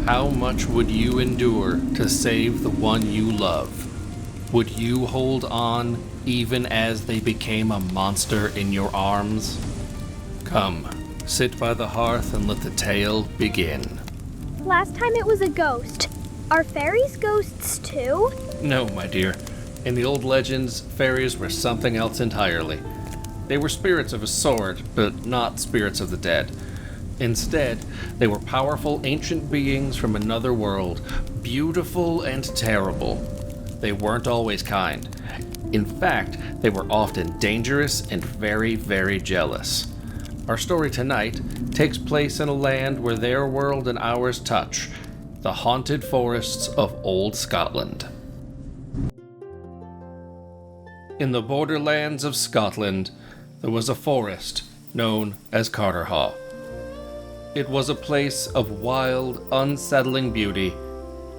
How much would you endure to save the one you love? Would you hold on even as they became a monster in your arms? Come, sit by the hearth and let the tale begin. Last time it was a ghost. Are fairies ghosts too? No, my dear. In the old legends, fairies were something else entirely. They were spirits of a sort, but not spirits of the dead. Instead, they were powerful ancient beings from another world, beautiful and terrible. They weren't always kind. In fact, they were often dangerous and very, very jealous. Our story tonight takes place in a land where their world and ours touch, the haunted forests of Old Scotland. In the borderlands of Scotland, there was a forest known as Carterhaugh. It was a place of wild, unsettling beauty,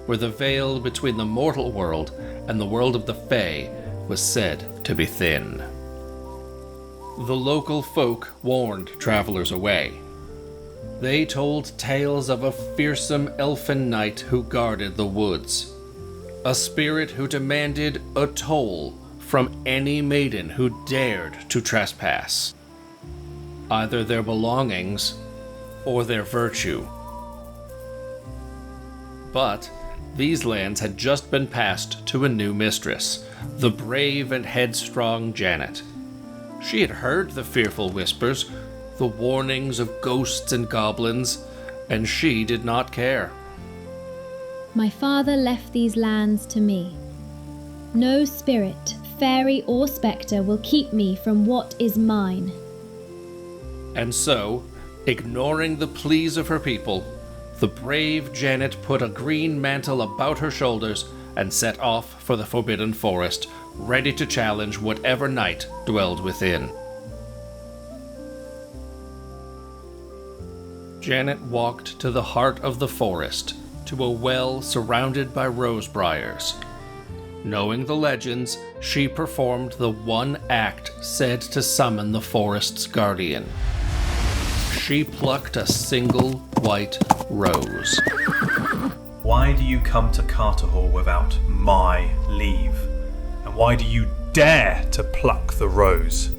where the veil between the mortal world and the world of the Fae was said to be thin. The local folk warned travelers away. They told tales of a fearsome elfin knight who guarded the woods, a spirit who demanded a toll from any maiden who dared to trespass, either their belongings or their virtue. But these lands had just been passed to a new mistress, the brave and headstrong Janet. She had heard the fearful whispers, the warnings of ghosts and goblins, and she did not care. My father left these lands to me. No spirit, fairy or spectre will keep me from what is mine. And so, ignoring the pleas of her people, the brave Janet put a green mantle about her shoulders and set off for the Forbidden Forest, ready to challenge whatever knight dwelled within. Janet walked to the heart of the forest, to a well surrounded by rose briars. Knowing the legends, she performed the one act said to summon the forest's guardian. She plucked a single white rose. Why do you come to Carterhaugh without my leave? And why do you dare to pluck the rose?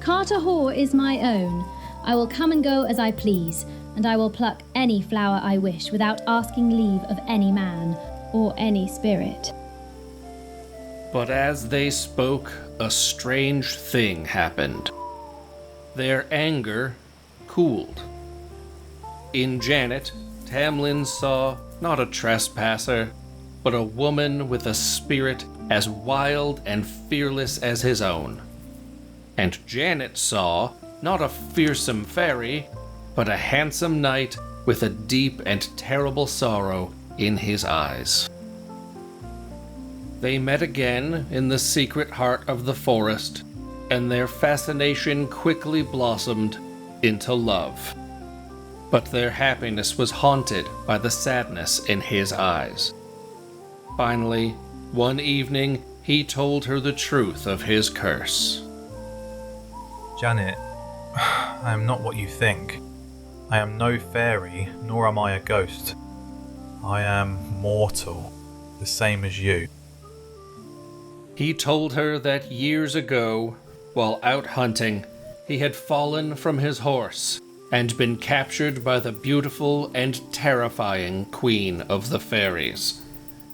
Carterhaugh is my own. I will come and go as I please, and I will pluck any flower I wish without asking leave of any man or any spirit. But as they spoke, a strange thing happened. Their anger cooled. In Janet, Tam Lin saw not a trespasser, but a woman with a spirit as wild and fearless as his own. And Janet saw not a fearsome fairy, but a handsome knight with a deep and terrible sorrow in his eyes. They met again in the secret heart of the forest, and their fascination quickly blossomed into love. But their happiness was haunted by the sadness in his eyes. Finally, one evening, he told her the truth of his curse. Janet, I am not what you think. I am no fairy, nor am I a ghost. I am mortal, the same as you. He told her that years ago, while out hunting, he had fallen from his horse and been captured by the beautiful and terrifying Queen of the Fairies.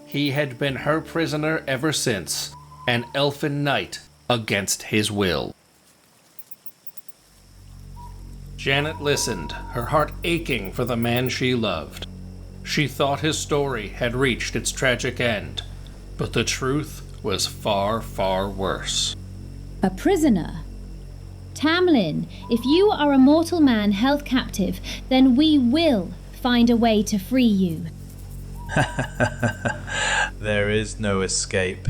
He had been her prisoner ever since, an elfin knight against his will. Janet listened, her heart aching for the man she loved. She thought his story had reached its tragic end, but the truth was far, far worse. A prisoner? Tam Lin, if you are a mortal man held captive, then we will find a way to free you. There is no escape,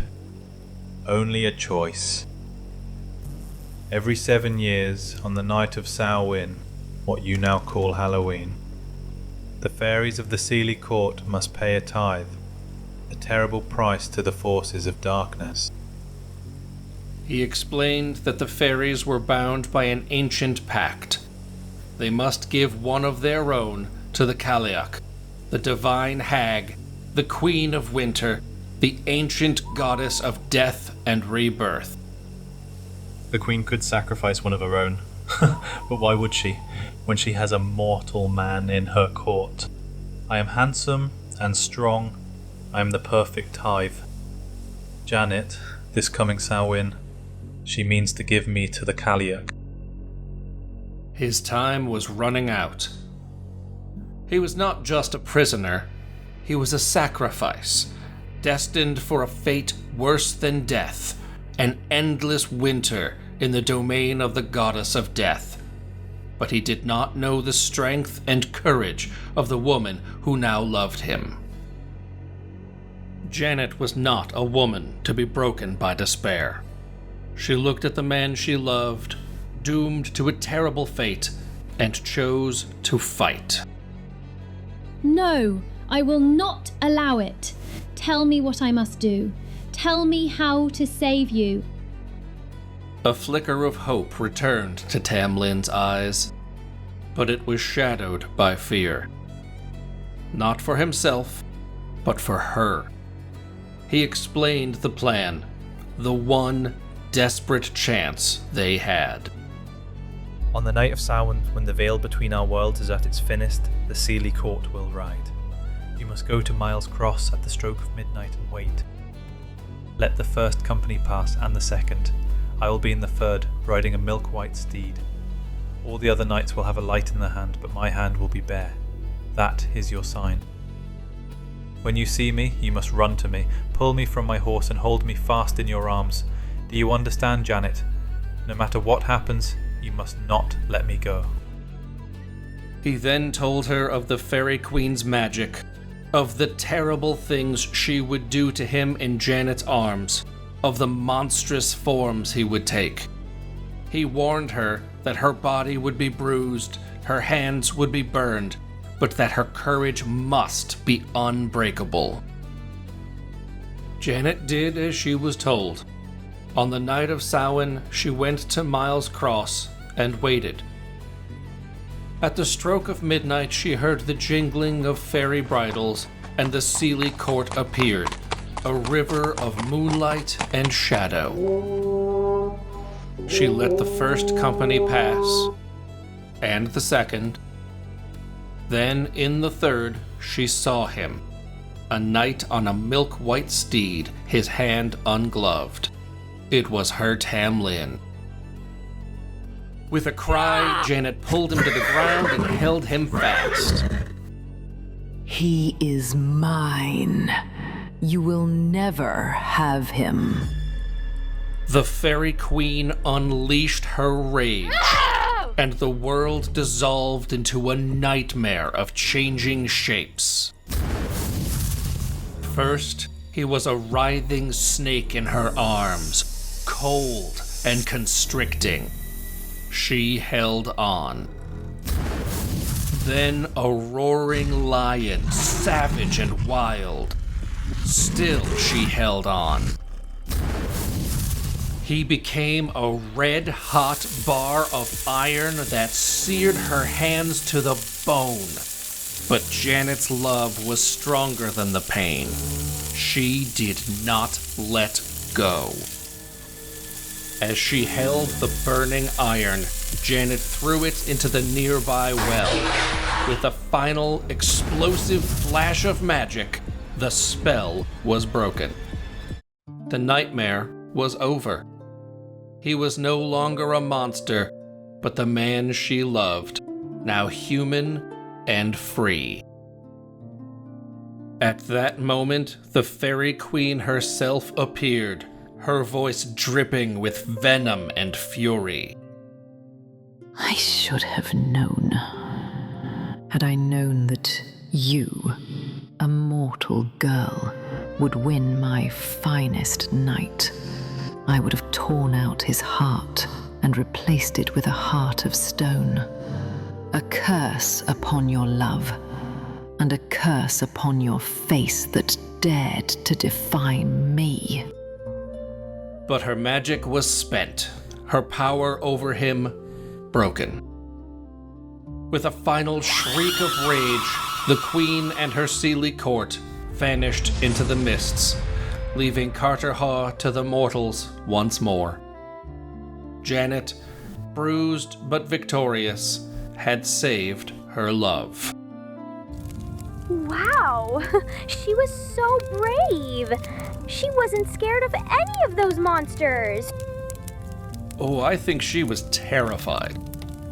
only a choice. Every 7 years, on the night of Samhain, what you now call Halloween, the fairies of the Sealy Court must pay a tithe, a terrible price to the forces of darkness. He explained that the fairies were bound by an ancient pact. They must give one of their own to the Cailleach, the divine hag, the queen of winter, the ancient goddess of death and rebirth. The queen could sacrifice one of her own, but why would she, when she has a mortal man in her court? I am handsome and strong. I am the perfect Tithe. Janet, this coming Samhain, she means to give me to the Cailleach. His time was running out. He was not just a prisoner, he was a sacrifice, destined for a fate worse than death, an endless winter in the domain of the goddess of death. But he did not know the strength and courage of the woman who now loved him. Janet was not a woman to be broken by despair. She looked at the man she loved, doomed to a terrible fate, and chose to fight. No, I will not allow it. Tell me what I must do. Tell me how to save you. A flicker of hope returned to Tam Lin's eyes, but it was shadowed by fear. Not for himself, but for her. He explained the plan, the one desperate chance they had. On the night of Samhain, when the veil between our worlds is at its thinnest, the Sealy court will ride. You must go to Miles Cross at the stroke of midnight and wait. Let the first company pass and the second. I will be in the third, riding a milk-white steed. All the other knights will have a light in their hand, but my hand will be bare. That is your sign. When you see me, you must run to me, pull me from my horse and hold me fast in your arms. Do you understand, Janet? No matter what happens, you must not let me go. He then told her of the Fairy Queen's magic, of the terrible things she would do to him in Janet's arms, of the monstrous forms he would take. He warned her that her body would be bruised, her hands would be burned, but that her courage must be unbreakable. Janet did as she was told. On the night of Samhain, she went to Miles Cross and waited. At the stroke of midnight, she heard the jingling of fairy bridles, and the Sealy court appeared, a river of moonlight and shadow. She let the first company pass, and the second. Then, in the third, she saw him, a knight on a milk-white steed, his hand ungloved. It was her Tam Lin. With a cry, Janet pulled him to the ground and held him fast. He is mine. You will never have him. The Fairy Queen unleashed her rage, and the world dissolved into a nightmare of changing shapes. First, he was a writhing snake in her arms, cold and constricting. She held on. Then a roaring lion, savage and wild. Still she held on. He became a red-hot bar of iron that seared her hands to the bone. But Janet's love was stronger than the pain. She did not let go. As she held the burning iron, Janet threw it into the nearby well. With a final explosive flash of magic, the spell was broken. The nightmare was over. He was no longer a monster, but the man she loved, now human and free. At that moment, the Fairy Queen herself appeared, her voice dripping with venom and fury. I should have known. Had I known that you, a mortal girl, would win my finest knight, I would have torn out his heart and replaced it with a heart of stone. A curse upon your love, and a curse upon your face that dared to defy me. But her magic was spent, her power over him broken. With a final shriek of rage, The queen and her seelie court vanished into the mists, leaving Carterhaugh to the mortals once more. Janet, bruised but victorious, had saved her love. Wow, she was so brave. She wasn't scared of any of those monsters. Oh, I think she was terrified.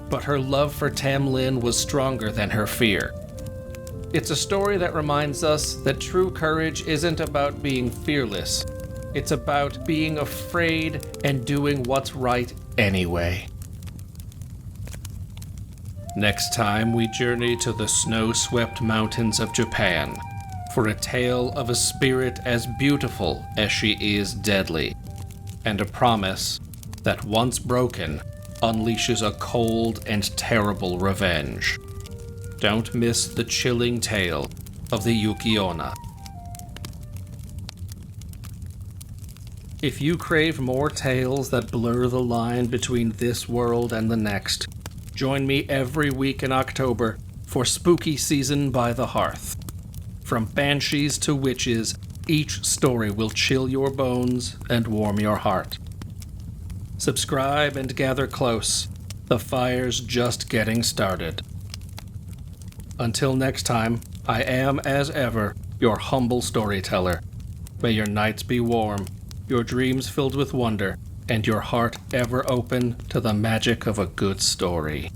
But her love for Tam Lin was stronger than her fear. It's a story that reminds us that true courage isn't about being fearless. It's about being afraid and doing what's right anyway. Next time we journey to the snow-swept mountains of Japan for a tale of a spirit as beautiful as she is deadly, and a promise that once broken unleashes a cold and terrible revenge. Don't miss the chilling tale of the Yuki-onna. If you crave more tales that blur the line between this world and the next, join me every week in October for Spooky Season by the Hearth. From banshees to witches, each story will chill your bones and warm your heart. Subscribe and gather close. The fire's just getting started. Until next time, I am, as ever, your humble storyteller. May your nights be warm, your dreams filled with wonder, and your heart ever open to the magic of a good story.